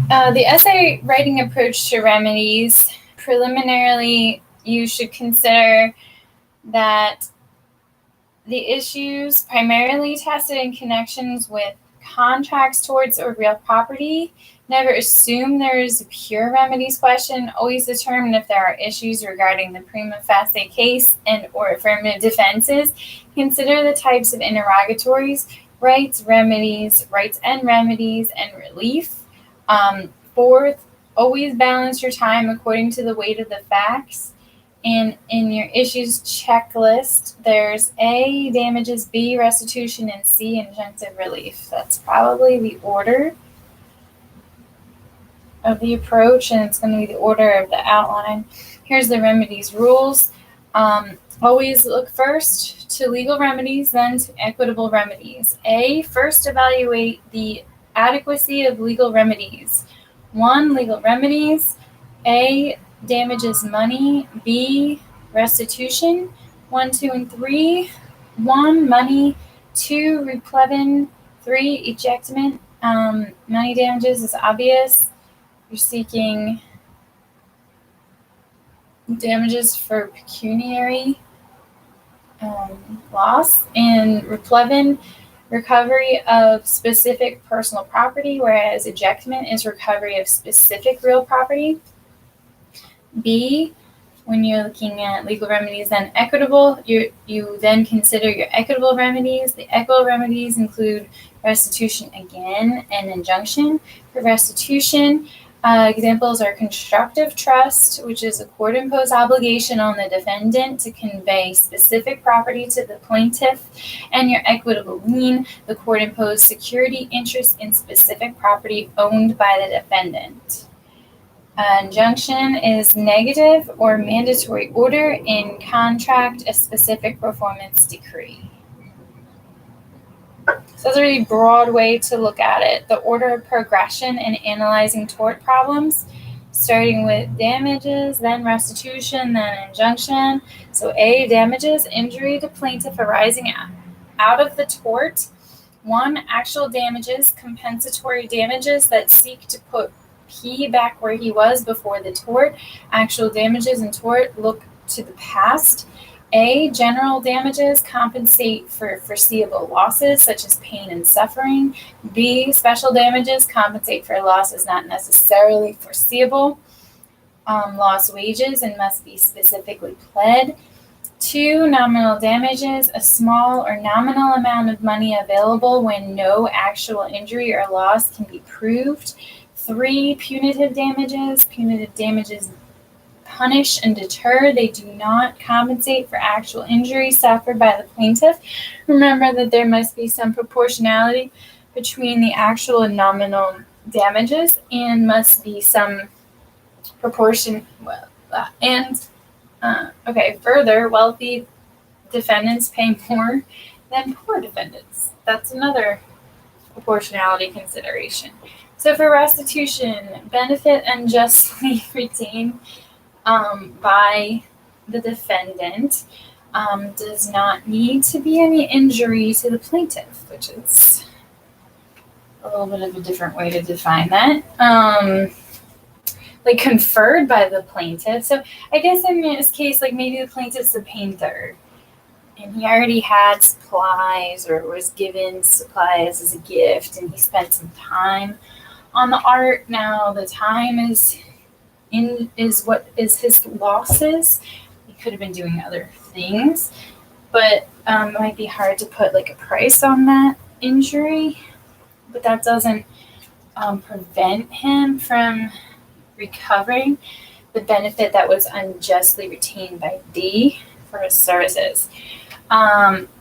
The essay writing approach to remedies. Preliminarily, you should consider that the issues primarily tested in connections with contracts towards or real property. Never assume there is a pure remedies question. Always determine if there are issues regarding the prima facie case and or affirmative defenses. Consider the types of interrogatories, rights and remedies, and relief. Fourth, always balance your time according to the weight of the facts. And in your issues checklist, there's A, damages, B, restitution, and C, injunctive relief. That's probably the order of the approach, and it's going to be the order of the outline. Here's the remedies rules. Always look first to legal remedies, then to equitable remedies. A, first evaluate the adequacy of legal remedies. 1, legal remedies. A, damages money. B, restitution. 1, 2, and 3. 1, money. 2, replevin. 3, ejectment. Money damages is obvious. You're seeking damages for pecuniary loss. And replevin, recovery of specific personal property, whereas ejectment is recovery of specific real property. B, when you're looking at legal remedies, then equitable, you then consider your equitable remedies. The equitable remedies include restitution again and injunction. For restitution, examples are constructive trust, which is a court-imposed obligation on the defendant to convey specific property to the plaintiff, and your equitable lien, the court-imposed security interest in specific property owned by the defendant. Injunction is negative or mandatory order in contract, a specific performance decree. So that's a really broad way to look at it. The order of progression in analyzing tort problems, starting with damages, then restitution, then injunction. So A, damages, injury to plaintiff arising out of the tort. 1, actual damages, compensatory damages that seek to put P back where he was before the tort. Actual damages in tort look to the past. A, general damages compensate for foreseeable losses such as pain and suffering. B, special damages compensate for losses not necessarily foreseeable. Lost wages and must be specifically pled. 2, nominal damages, a small or nominal amount of money available when no actual injury or loss can be proved. 3, punitive damages. Punitive damages punish and deter. They do not compensate for actual injury suffered by the plaintiff. Remember that there must be some proportionality between the actual and nominal damages, and must be some proportion. Further, wealthy defendants pay more than poor defendants. That's another proportionality consideration. So for restitution, benefit unjustly retained by the defendant does not need to be any injury to the plaintiff, which is a little bit of a different way to define that. Like conferred by the plaintiff. So I guess in this case, like maybe the plaintiff's the painter and he already had supplies or was given supplies as a gift and he spent some time on the art. Now the time is what is his losses. He could have been doing other things, but it might be hard to put like a price on that injury, but that doesn't prevent him from recovering the benefit that was unjustly retained by D for his services.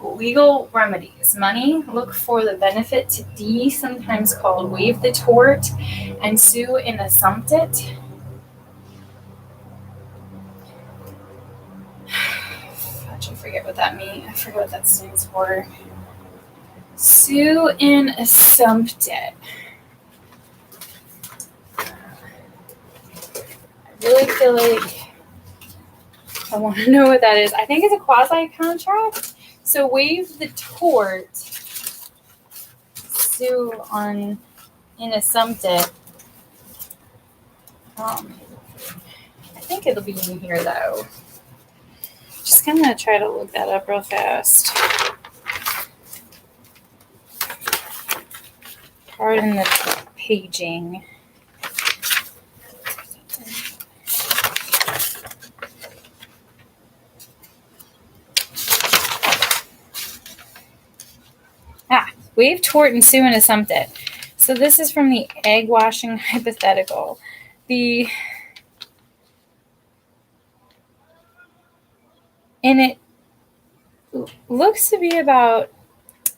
Legal remedies. Money, look for the benefit to D, sometimes called waive the tort, and sue in assumptit. I forget what that means. I forget what that stands for. Sue in assumptit. I really feel like I want to know what that is. I think it's a quasi-contract. So waive the tort, sue in assumptit. I think it'll be in here though. Just gonna try to look that up real fast. Pardon the paging. Waive tort and sue and assumptive. So this is from the egg washing hypothetical. And it looks to be about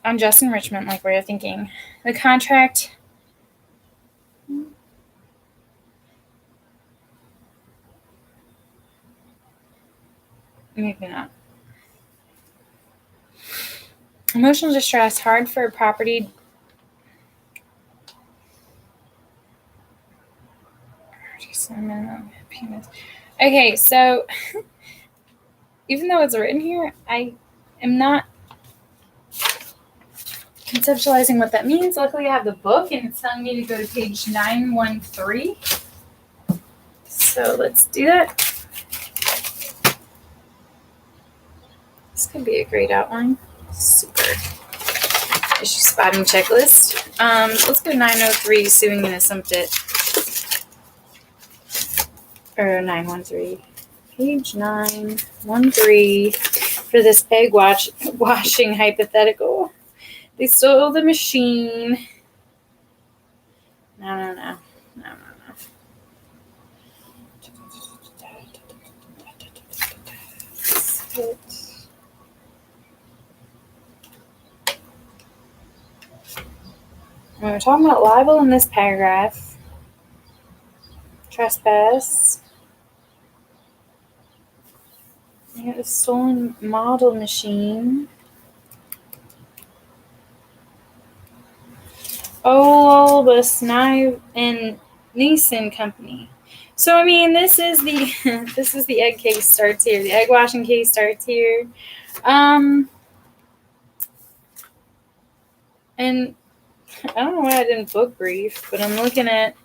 unjust enrichment, like we're thinking. The contract. Maybe not. Emotional distress, hard for property. Okay, so even though it's written here, I am not conceptualizing what that means. Luckily, I have the book, and it's telling me to go to page 913. So let's do that. This could be a great outline. Super. Issue spotting checklist. Let's go 903, suing and assumptive. Or 913. Page 913 for this egg washing hypothetical. They stole the machine. No. We're talking about libel in this paragraph. Trespass. I got a stolen model machine. Olbus Knife and Neeson Company. So I mean, this is the egg case starts here. The egg washing case starts here. And I don't know why I didn't book brief, but I'm looking at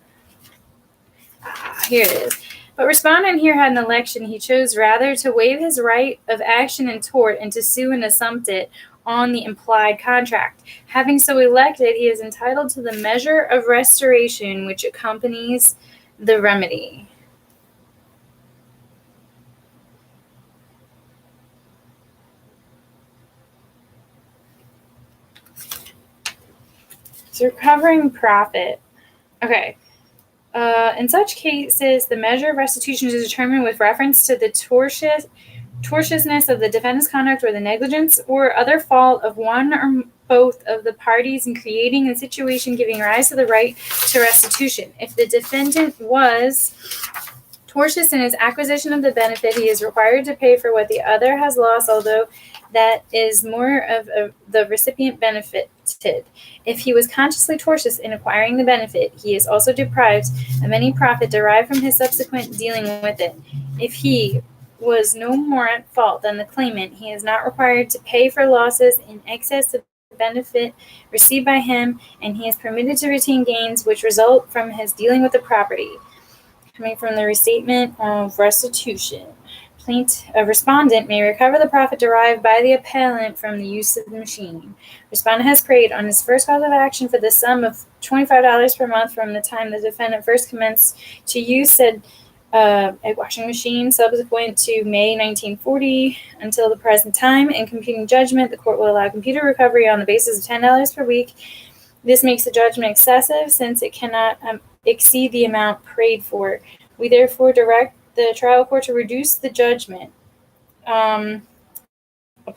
here it is. But respondent here had an election. He chose rather to waive his right of action in tort and to sue and assumptive on the implied contract. Having so elected, he is entitled to the measure of restoration which accompanies the remedy. So recovering profit. Okay. In such cases, the measure of restitution is determined with reference to the tortiousness of the defendant's conduct or the negligence or other fault of one or both of the parties in creating a situation giving rise to the right to restitution. If the defendant was tortious in his acquisition of the benefit, he is required to pay for what the other has lost, although that is more of the recipient benefited. If he was consciously tortious in acquiring the benefit, he is also deprived of any profit derived from his subsequent dealing with it. If he was no more at fault than the claimant, he is not required to pay for losses in excess of the benefit received by him, and he is permitted to retain gains which result from his dealing with the property. Coming from the restatement of restitution. A respondent may recover the profit derived by the appellant from the use of the machine. Respondent has paid on his first cause of action for the sum of $25 per month from the time the defendant first commenced to use said egg washing machine subsequent to May 1940 until the present time. In computing judgment, the court will allow computer recovery on the basis of $10 per week. This makes the judgment excessive since it cannot exceed the amount paid for. We therefore direct the trial court to reduce the judgment upon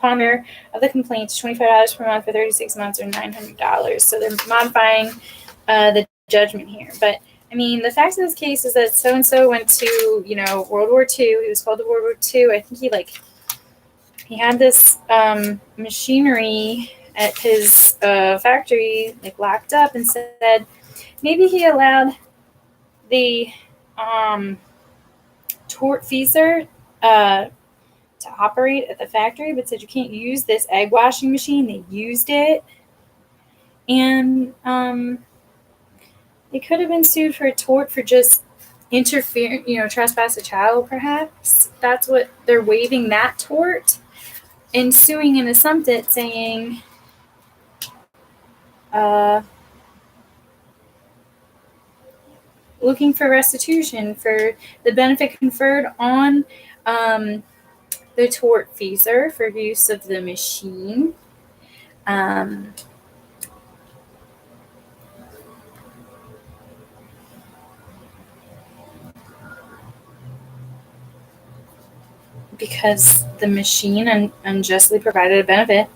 merit of the complaint to $25 per month for 36 months or $900. So they're modifying the judgment here. But I mean, the facts of this case is that so-and-so went to, World War II. He was called to World War II. I think he had this machinery at his factory, locked up, and said maybe he allowed the tortfeasor to operate at the factory, but said you can't use this egg washing machine. They used it, and they could have been sued for a tort for just interfere, trespass a child, perhaps. That's what they're waiving that tort and suing an assumpted, saying, looking for restitution for the benefit conferred on the tortfeasor for use of the machine. Because the machine unjustly provided a benefit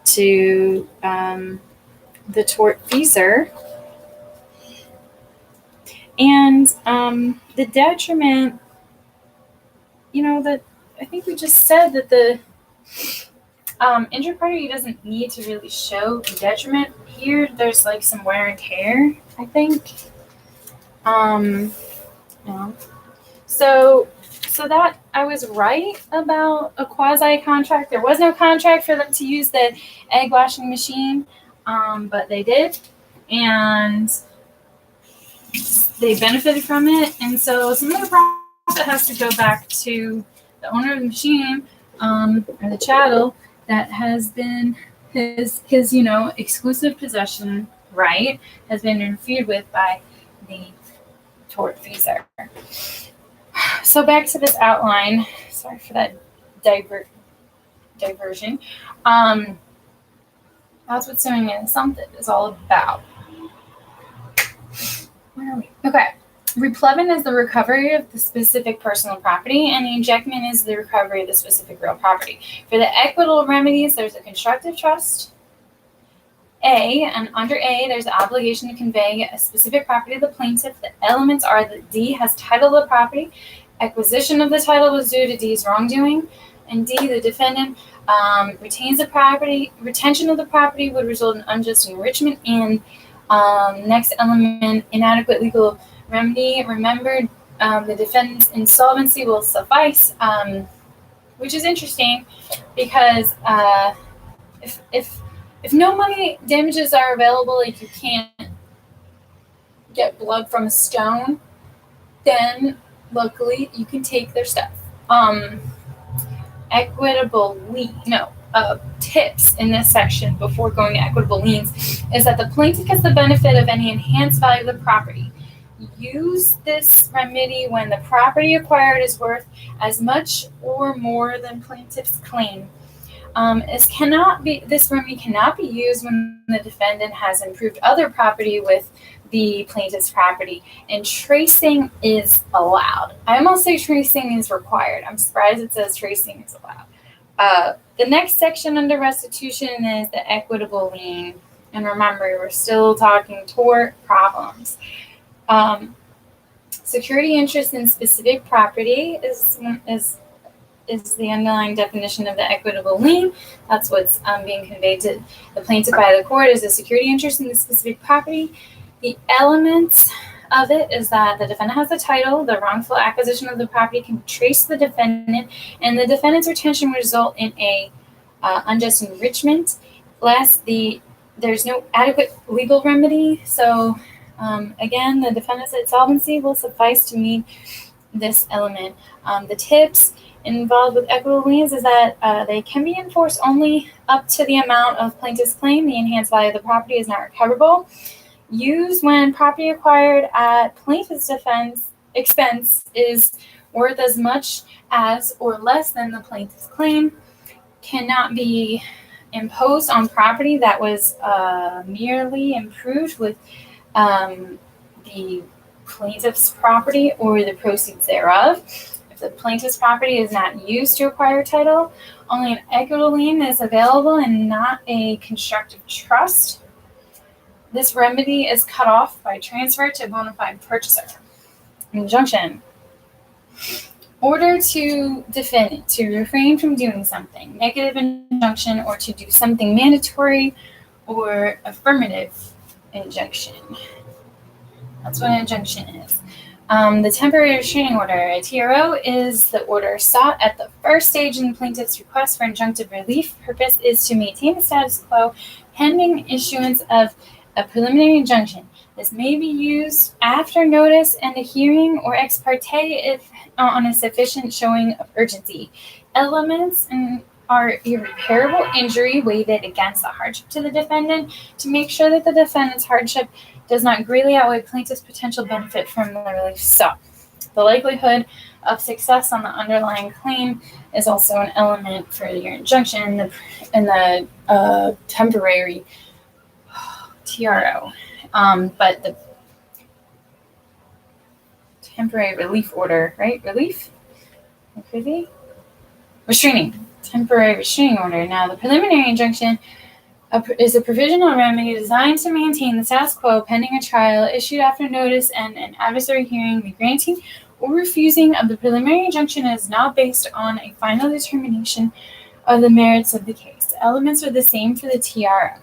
to the tortfeasor. And the detriment, that I think we just said that the injured party doesn't need to really show the detriment here. There's like some wear and tear, I think. So that I was right about a quasi-contract. There was no contract for them to use the egg washing machine, but they did, and they benefited from it. And so some of the profit has to go back to the owner of the machine, or the chattel that has been his exclusive possession right has been interfered with by the tortfeasor. So back to this outline. Sorry for that diversion. That's what suing an assumpted is all about. Where are we? Okay. Replevin is the recovery of the specific personal property, and the ejectment is the recovery of the specific real property. For the equitable remedies, there's a constructive trust. And under A, there's the obligation to convey a specific property to the plaintiff. The elements are that D has title of the property, acquisition of the title was due to D's wrongdoing, and D, the defendant retains the property. Retention of the property would result in unjust enrichment. And next element, inadequate legal remedy. Remember, the defendant's insolvency will suffice, which is interesting because if no money damages are available, like you can't get blood from a stone, then luckily you can take their stuff. Equitable lien, tips in this section before going to equitable liens is that the plaintiff gets the benefit of any enhanced value of the property. Use this remedy when the property acquired is worth as much or more than plaintiff's claim. This remedy cannot be used when the defendant has improved other property with the plaintiff's property, and tracing is allowed. I almost say tracing is required. I'm surprised it says tracing is allowed. The next section under restitution is the equitable lien, and remember, we're still talking tort problems. Security interest in specific property is the underlying definition of the equitable lien. That's what's being conveyed to the plaintiff by the court is a security interest in the specific property. The elements of it is that the defendant has the title, the wrongful acquisition of the property can be traced to the defendant, and the defendant's retention will result in a unjust enrichment. Last, there's no adequate legal remedy. So again, the defendant's insolvency will suffice to meet this element. The tips involved with equitable liens is that they can be enforced only up to the amount of plaintiff's claim. The enhanced value of the property is not recoverable. Used when property acquired at plaintiff's expense is worth as much as or less than the plaintiff's claim. Cannot be imposed on property that was merely improved with the plaintiff's property or the proceeds thereof. If the plaintiff's property is not used to acquire title, only an equitable lien is available and not a constructive trust. This remedy is cut off by transfer to a bona fide purchaser. Injunction. Order to defendant to refrain from doing something. Negative injunction, or to do something mandatory or affirmative injunction. That's what an injunction is. The temporary restraining order, a TRO, is the order sought at the first stage in the plaintiff's request for injunctive relief. Purpose is to maintain the status quo pending issuance of a preliminary injunction. This may be used after notice and a hearing or ex parte if on a sufficient showing of urgency. Elements are irreparable injury weighed against the hardship to the defendant to make sure that the defendant's hardship does not greatly outweigh plaintiff's potential benefit from the relief sought. The likelihood of success on the underlying claim is also an element for your injunction in the temporary TRO. But the temporary relief order, right? Relief? Crazy? Restraining. Temporary restraining order. Now, the preliminary injunction is a provisional remedy designed to maintain the status quo pending a trial issued after notice and an adversary hearing. The granting or refusing of the preliminary injunction is not based on a final determination of the merits of the case. The elements are the same for the TRO.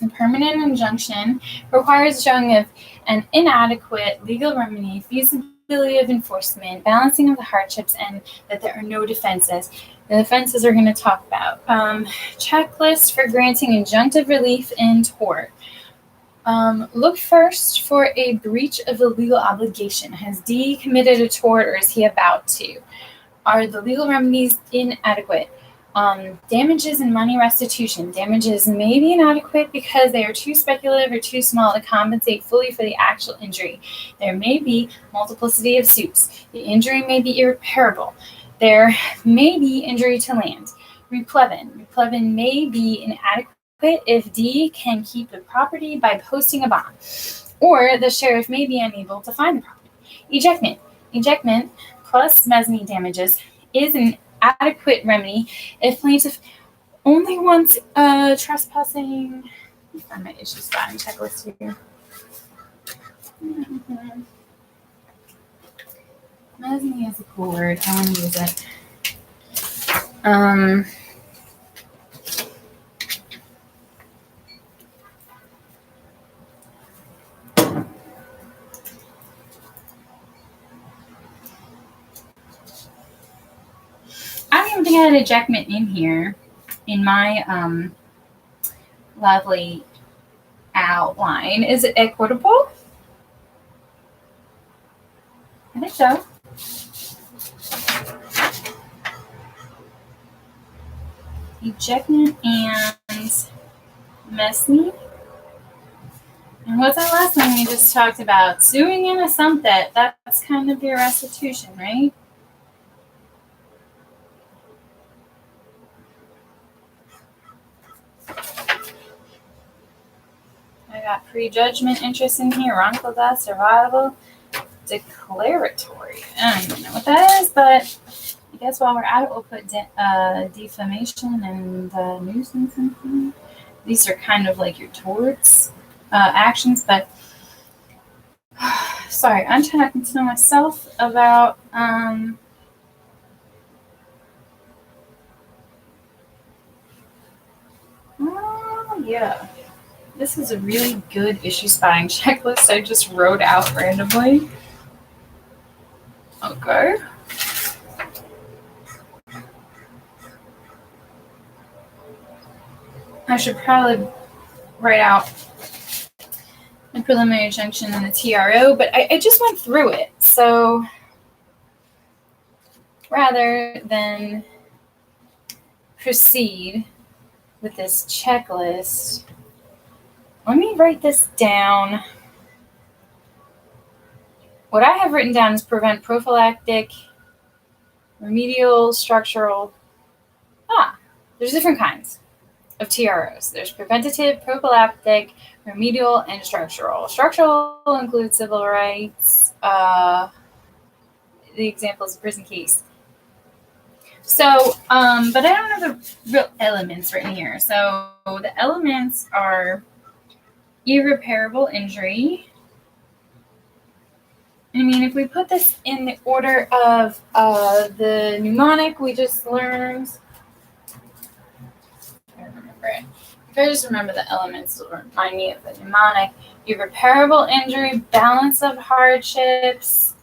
The permanent injunction requires showing of an inadequate legal remedy, feasibility of enforcement, balancing of the hardships, and that there are no defenses. The defenses are going to talk about. Checklist for granting injunctive relief in tort. Look first for a breach of the legal obligation. Has D committed a tort or is he about to? Are the legal remedies inadequate? Damages and money restitution. Damages may be inadequate because they are too speculative or too small to compensate fully for the actual injury. There may be multiplicity of suits. The injury may be irreparable. There may be injury to land. Replevin. Replevin may be inadequate if D can keep the property by posting a bond, or the sheriff may be unable to find the property. Ejectment. Ejectment plus mezzanine damages is an adequate remedy if plaintiff only wants trespassing. Let me find my issue spotting checklist here. Mezzanine is a cool word. I want to use it. I don't even think I had ejectment in here in my lovely outline. Is it equitable? I think so. Ejectment and mezzanine. And what's that last one we just talked about? Suing in assumptet. That's kind of your restitution, right? I got prejudgment interest in here, wrongful death, survival, declaratory. I don't even know what that is, but I guess while we're at it, we'll put defamation and nuisance in here. These are kind of like your torts actions, but sorry, I'm talking to myself about yeah. This is a really good issue spotting checklist I just wrote out randomly. Okay. I should probably write out the preliminary injunction and the TRO, but I just went through it. So rather than proceed with this checklist, let me write this down. What I have written down is prevent prophylactic, remedial, structural. There's different kinds of TROs. There's preventative, prophylactic, remedial, and structural. Structural includes civil rights. The example is a prison case. So, but I don't have the real elements written here. So the elements are irreparable injury. I mean, if we put this in the order of the mnemonic we just learned, I don't remember it. If I just remember the elements, it'll remind me of the mnemonic. Irreparable injury, balance of hardships,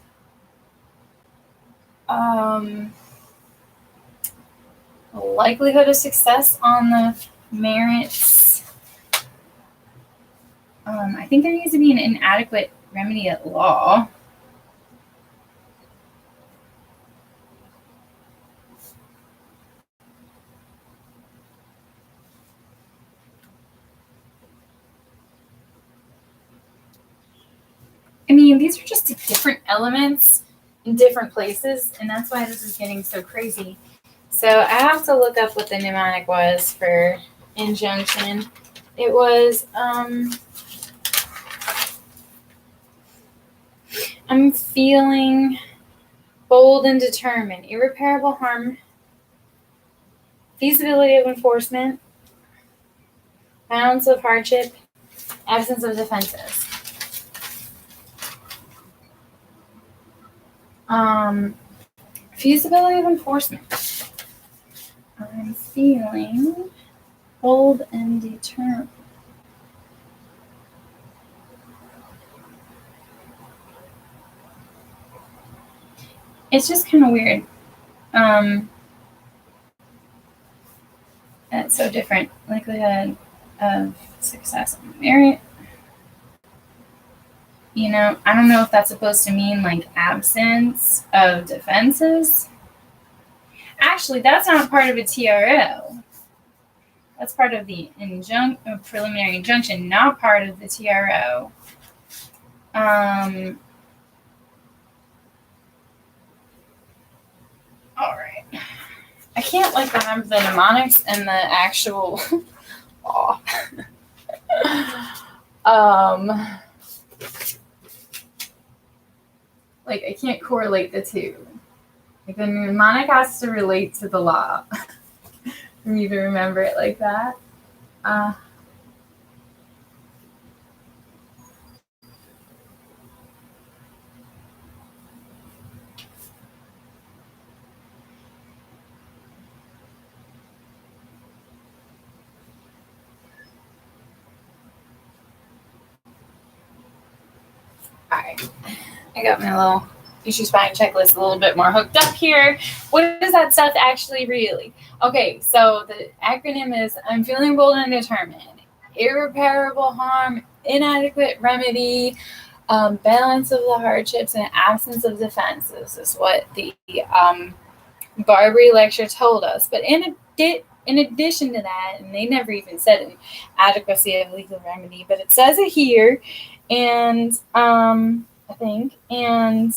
likelihood of success on the merits, I think there needs to be an inadequate remedy at law. I mean, these are just different elements in different places, and that's why this is getting so crazy. So I have to look up what the mnemonic was for injunction. It was, I'm feeling bold and determined, irreparable harm, feasibility of enforcement, balance of hardship, absence of defenses. Feasibility of enforcement. I'm feeling bold and determined. It's just kind of weird. That's so different. Likelihood of success on merit. You know, I don't know if that's supposed to mean like absence of defenses. Actually, that's not part of a TRO. That's part of the preliminary injunction, not part of the TRO. All right. I can't like remember the mnemonics and the actual law. Like I can't correlate the two. Like the mnemonic has to relate to the law for me to remember it like that. Alright, I got my little issue spine checklist a little bit more hooked up here. What is that stuff actually really? Okay, so the acronym is I'm feeling bold and determined. Irreparable harm, inadequate remedy, balance of the hardships, and absence of defenses is what the BARBRI lecture told us. But in addition to that, and they never even said an adequacy of legal remedy, but it says it here, and I think, and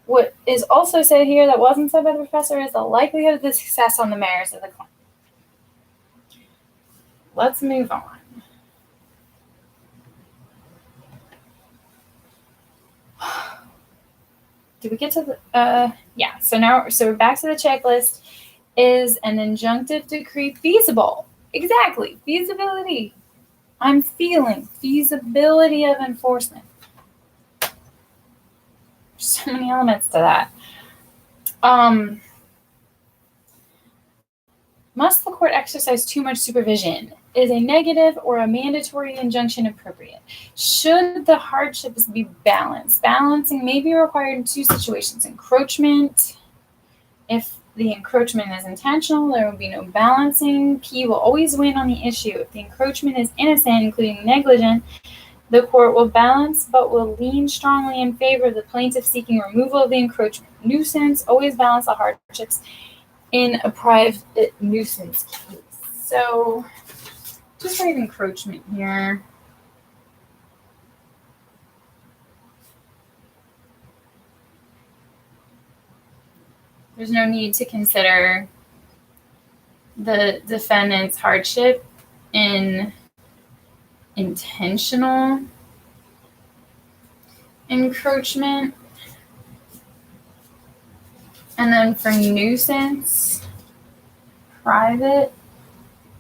what is also said here that wasn't said by the professor is the likelihood of the success on the merits of the claim. Let's move on. Did we get to the, yeah, so we're back to the checklist. Is an injunctive decree feasible? Exactly, feasibility. I'm feeling feasibility of enforcement. There's so many elements to that. Must the court exercise too much supervision? Is a negative or a mandatory injunction appropriate? Should the hardships be balanced? Balancing may be required in two situations. Encroachment. If the encroachment is intentional, there will be no balancing. P will always win on the issue. If the encroachment is innocent, including negligent, the court will balance but will lean strongly in favor of the plaintiff seeking removal of the encroachment. Nuisance, always balance the hardships in a private nuisance case. So just write encroachment here. There's no need to consider the defendant's hardship in intentional encroachment. And then for nuisance, private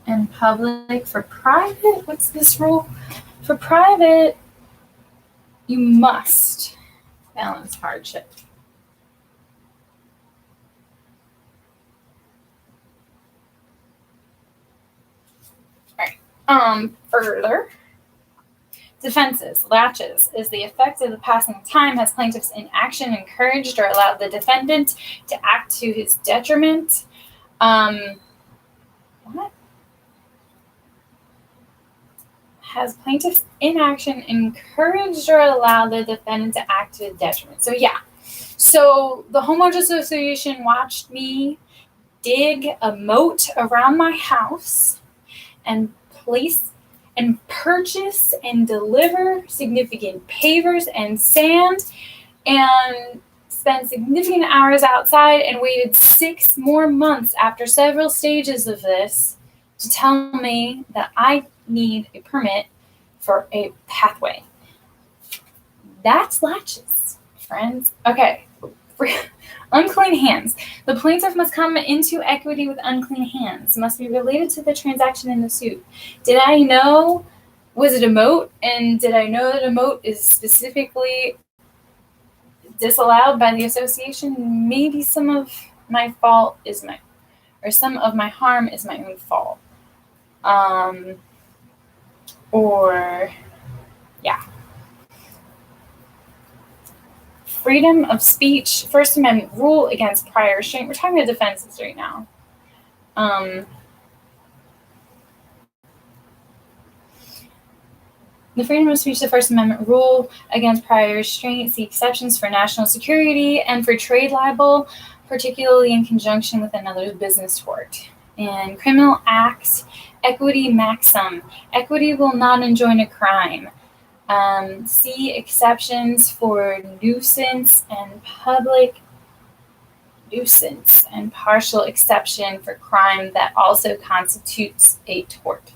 and public. For private, what's this rule? For private, you must balance hardship. All right. Further, defenses, latches, is the effect of the passing of time has plaintiff's inaction encouraged or allowed the defendant to act to his detriment? What? has plaintiff's inaction encouraged or allowed the defendant to act to the detriment? So the homeowners association watched me dig a moat around my house and purchase and deliver significant pavers and sand and spent significant hours outside and waited 6 more months after several stages of this to tell me that I need a permit for a pathway. That's latches, friends. Okay. Unclean hands. The plaintiff must come into equity with unclean hands, must be related to the transaction in the suit. Did I know, was it a moat? And did I know that a moat is specifically disallowed by the association? Maybe some of my harm is my own fault. Freedom of speech, First Amendment rule against prior restraint. We're talking about defenses right now. The freedom of speech, the First Amendment rule against prior restraint, see exceptions for national security and for trade libel, particularly in conjunction with another business tort. And criminal acts, equity maxim. Equity will not enjoin a crime. See exceptions for nuisance and public nuisance and partial exception for crime that also constitutes a tort.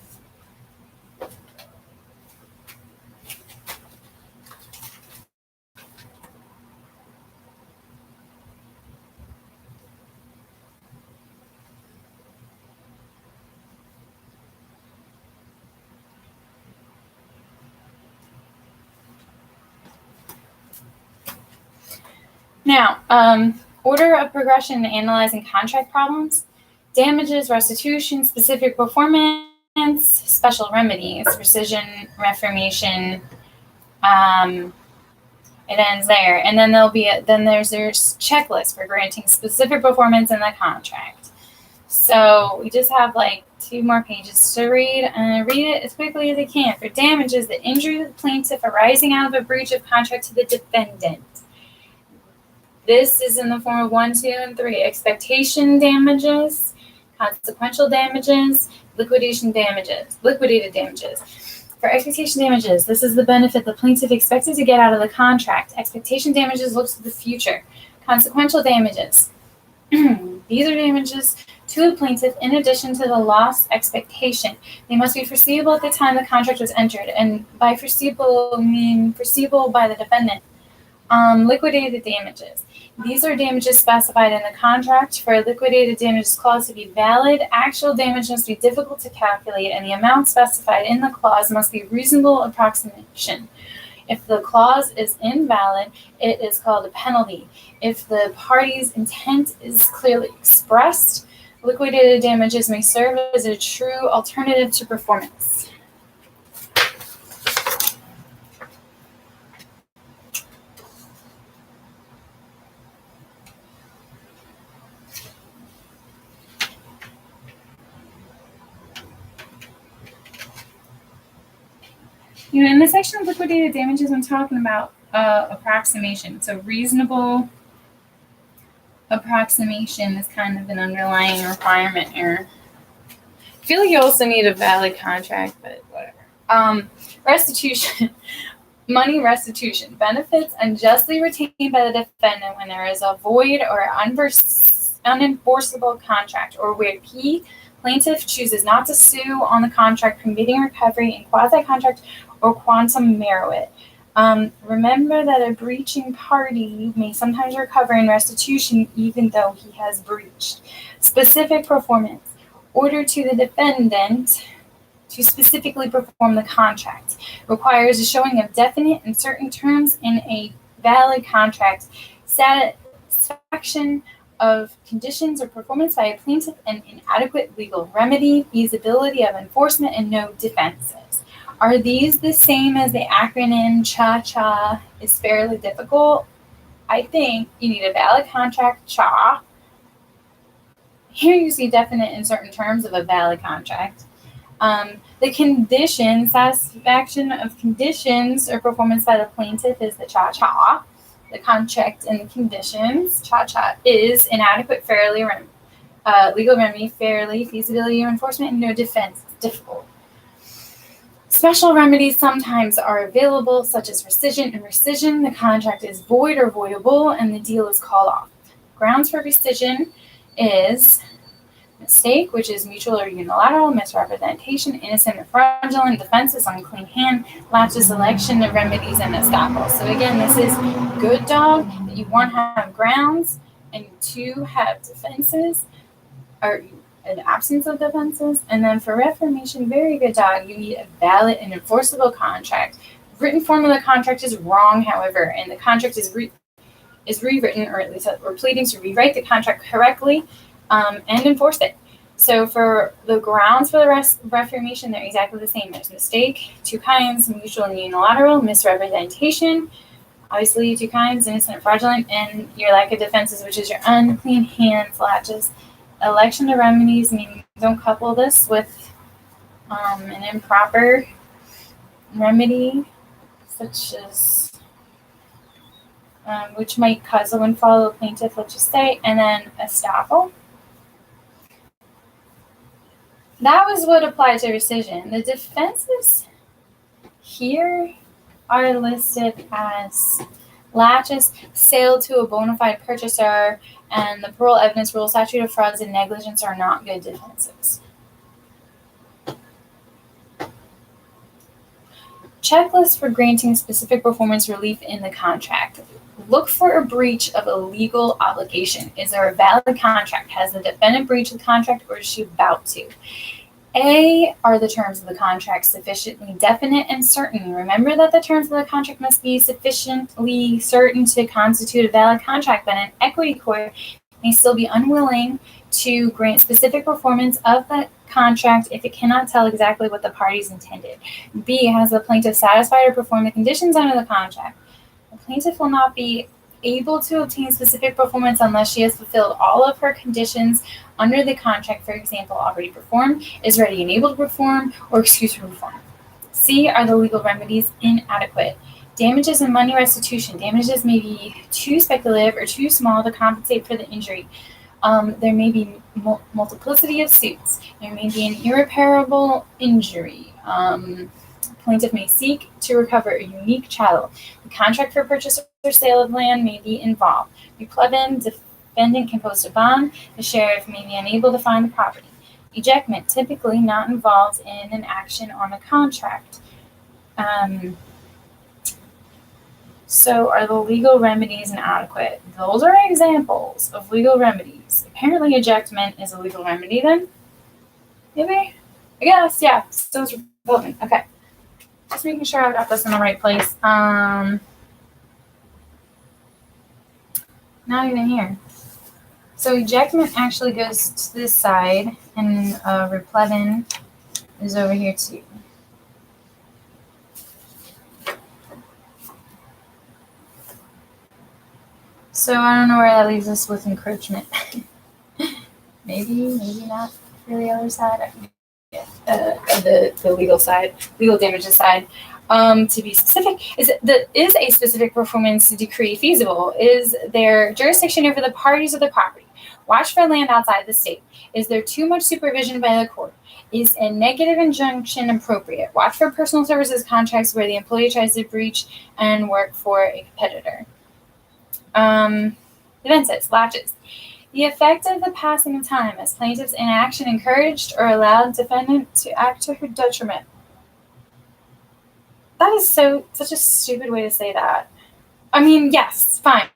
Now, order of progression in analyzing contract problems, damages, restitution, specific performance, special remedies, rescission, reformation. It ends there, and then there's checklist for granting specific performance in the contract. So we just have like 2 more pages to read, and read it as quickly as I can. For damages, the injury to the plaintiff arising out of a breach of contract to the defendant. This is in the form of 1, 2, and 3. Expectation damages, consequential damages, liquidated damages. For expectation damages, this is the benefit the plaintiff expected to get out of the contract. Expectation damages looks to the future. Consequential damages. These are damages to the plaintiff in addition to the lost expectation. They must be foreseeable at the time the contract was entered, and by foreseeable, I mean foreseeable by the defendant. Liquidated damages. These are damages specified in the contract. For a liquidated damages clause to be valid, actual damage must be difficult to calculate, and the amount specified in the clause must be reasonable approximation. If the clause is invalid, it is called a penalty. If the party's intent is clearly expressed, liquidated damages may serve as a true alternative to performance. In the section of liquidated damages, I'm talking about approximation. So reasonable approximation is kind of an underlying requirement here. I feel like you also need a valid contract, but whatever. Restitution. Money restitution. Benefits unjustly retained by the defendant when there is a void or unenforceable contract, or where plaintiff chooses not to sue on the contract, permitting recovery in quasi-contract or quantum merit. Remember that a breaching party may sometimes recover in restitution even though he has breached. Specific performance. Order to the defendant to specifically perform the contract. Requires a showing of definite and certain terms in a valid contract. Satisfaction of conditions or performance by a plaintiff, and inadequate legal remedy, feasibility of enforcement, and no defenses. Are these the same as the acronym CHA-CHA is fairly difficult? I think you need a valid contract, Here you see definite and certain terms of a valid contract. The condition, satisfaction of conditions or performance by the plaintiff is the cha-cha. The contract and the conditions, cha-cha, is inadequate, fairly legal remedy, fairly, feasibility of enforcement, and no defense is difficult. Special remedies sometimes are available, such as rescission. In rescission, the contract is void or voidable, and the deal is called off. Grounds for rescission is mistake, which is mutual or unilateral, misrepresentation, innocent or fraudulent, defenses, unclean hand, lapses, election of remedies, and estoppel. So again, this is good dog, that you one, have grounds, and two, have defenses, or an absence of defenses. And then for reformation, very good dog, you need a valid and enforceable contract. Written form of the contract is wrong, however, and the contract is rewritten, or at least or pleadings to rewrite the contract correctly and enforce it. So for the grounds for the reformation, they're exactly the same. There's mistake, two kinds, mutual and unilateral, misrepresentation, obviously two kinds, innocent and fraudulent, and your lack of defenses, which is your unclean hands, latches. Election of remedies, meaning don't couple this with an improper remedy, such as which might cause a windfall of the plaintiff, let's just say, and then estoppel. That was what applied to rescission. The defenses here are listed as latches, sale to a bona fide purchaser, and the parole evidence rule, statute of frauds, and negligence are not good defenses. Checklist for granting specific performance relief in the contract. Look for a breach of a legal obligation. Is there a valid contract? Has the defendant breached the contract, or is she about to? A, are the terms of the contract sufficiently definite and certain? Remember that the terms of the contract must be sufficiently certain to constitute a valid contract, but an equity court may still be unwilling to grant specific performance of that contract if it cannot tell exactly what the parties intended. B, has the plaintiff satisfied or performed the conditions under the contract? The plaintiff will not be able to obtain specific performance unless she has fulfilled all of her conditions under the contract, for example, already performed, is ready and able to perform, or excused from performing. C, are the legal remedies inadequate? Damages and money restitution. Damages may be too speculative or too small to compensate for the injury. There may be multiplicity of suits. There may be an irreparable injury. Plaintiff may seek to recover a unique chattel. The contract for purchase or sale of land may be involved. Replevin, defendant can post a bond. The sheriff may be unable to find the property. Ejectment, typically not involved in an action on a contract. So are the legal remedies inadequate? Those are examples of legal remedies. Apparently ejectment is a legal remedy then? Maybe? I guess, yeah. So it's relevant. Okay. Just making sure I've got this in the right place. Not even here. So ejectment actually goes to this side, and replevin is over here too. So I don't know where that leaves us with encroachment. maybe not for the other side. The legal side, legal damages side. To be specific, is a specific performance decree feasible? Is there jurisdiction over the parties of the property? Watch for land outside the state. Is there too much supervision by the court? Is a negative injunction appropriate? Watch for personal services contracts where the employee tries to breach and work for a competitor. Defenses, latches. The effect of the passing of time as plaintiff's inaction encouraged or allowed defendant to act to her detriment. That is such a stupid way to say that. I mean, yes, fine.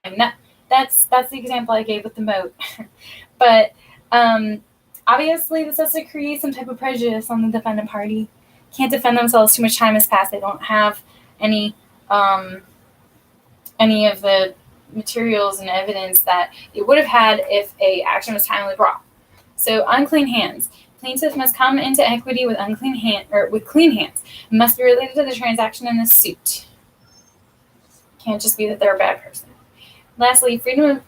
That's the example I gave with the moat. But obviously this has to create some type of prejudice on the defendant party. Can't defend themselves, too much time has passed. They don't have any of the materials and evidence that it would have had if a action was timely brought. So unclean hands. Plaintiff must come into equity with clean hands. It must be related to the transaction in the suit. Can't just be that they're a bad person. Lastly, freedom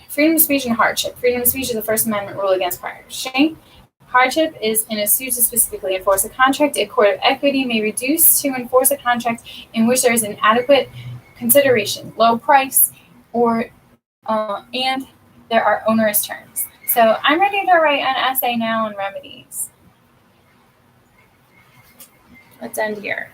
of speech and hardship. Freedom of speech is the First Amendment rule against piracy. Hardship is in a suit to specifically enforce a contract. A court of equity may reduce to enforce a contract in which there is inadequate consideration, low price, or and there are onerous terms. So I'm ready to write an essay now on remedies. Let's end here.